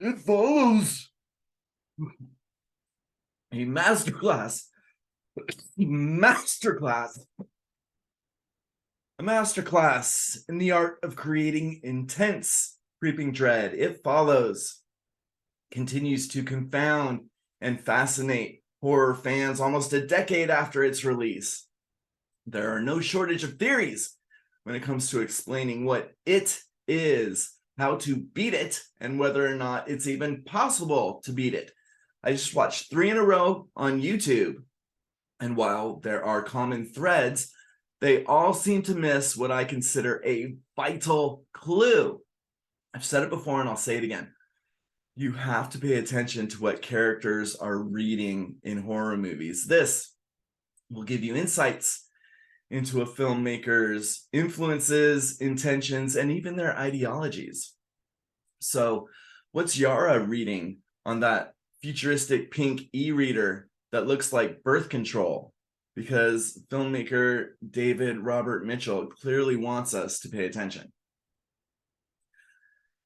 It follows a masterclass, a masterclass in the art of creating intense, creeping dread. It follows continues to confound and fascinate horror fans almost a decade after its release. There are no shortage of theories when it comes to explaining what it is, how to beat it, and whether or not it's even possible to beat it. I just watched 3 in a row on YouTube, and while there are common threads, they all seem to miss what I consider a vital clue. I've said it before and I'll say it again. You have to pay attention to what characters are reading in horror movies. This will give you insights into a filmmaker's influences, intentions, and even their ideologies. So, what's Yara reading on that futuristic pink e-reader that looks like birth control? Because filmmaker David Robert Mitchell clearly wants us to pay attention.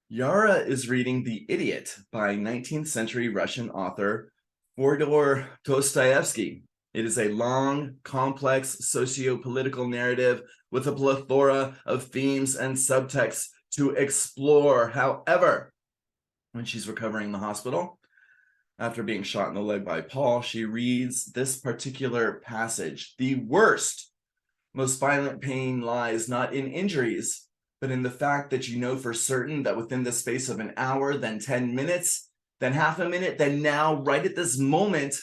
Yara is reading The Idiot by 19th century Russian author Fyodor Dostoevsky. It is a long, complex socio-political narrative with a plethora of themes and subtexts to explore. However, when she's recovering in the hospital, after being shot in the leg by Paul, she reads this particular passage. The worst, most violent pain lies not in injuries, but in the fact that you know for certain that within the space of an hour, then 10 minutes, then half a minute, then now, right at this moment,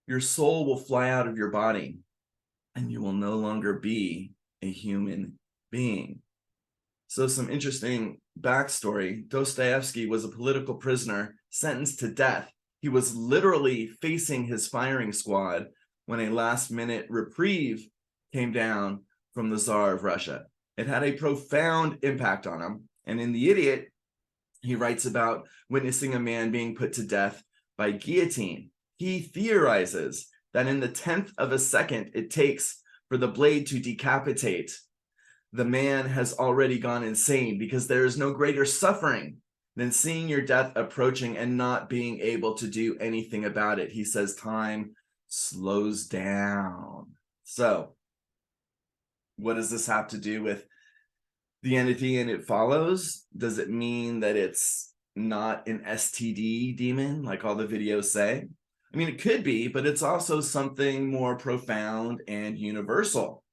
your soul will fly out of your body and you will no longer be a human being. So some interesting backstory. Dostoevsky was a political prisoner sentenced to death. He was literally facing his firing squad when a last-minute reprieve came down from the Tsar of Russia. It had a profound impact on him. And in The Idiot, he writes about witnessing a man being put to death by guillotine. He theorizes that in the 10th of a second it takes for the blade to decapitate, the man has already gone insane, because there is no greater suffering than seeing your death approaching and not being able to do anything about it. He says time slows down. So, what does this have to do with the entity and It Follows? Does it mean that it's not an STD demon like all the videos say? I mean, it could be, but it's also something more profound and universal.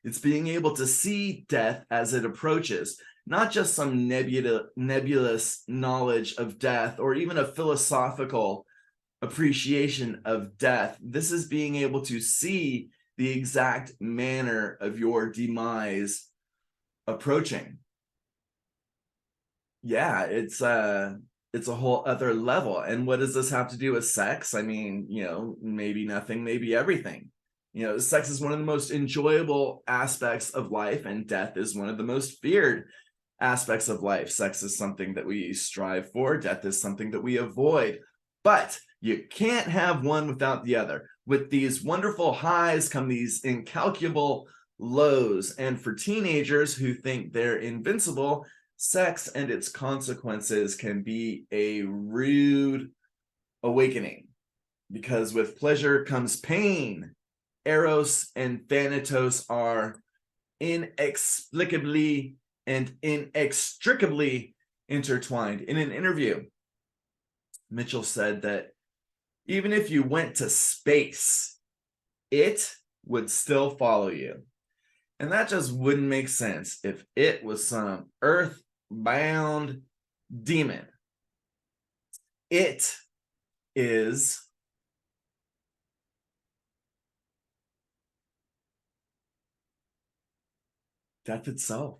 It's being able to see death as it approaches, not just some nebulous knowledge of death or even a philosophical appreciation of death. This is being able to see the exact manner of your demise approaching. Yeah, it's a whole other level. And what does this have to do with sex? I mean, maybe nothing, maybe everything. Sex is one of the most enjoyable aspects of life, and death is one of the most feared aspects of life. Sex is something that we strive for. Death is something that we avoid. But you can't have one without the other. With these wonderful highs come these incalculable lows. And for teenagers who think they're invincible, sex and its consequences can be a rude awakening. Because with pleasure comes pain. Eros and Thanatos are inexplicably and inextricably intertwined. In an interview, Mitchell said that even if you went to space, it would still follow you. And that just wouldn't make sense if it was some earth-bound demon. It is death itself.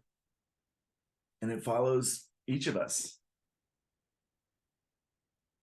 And it follows each of us.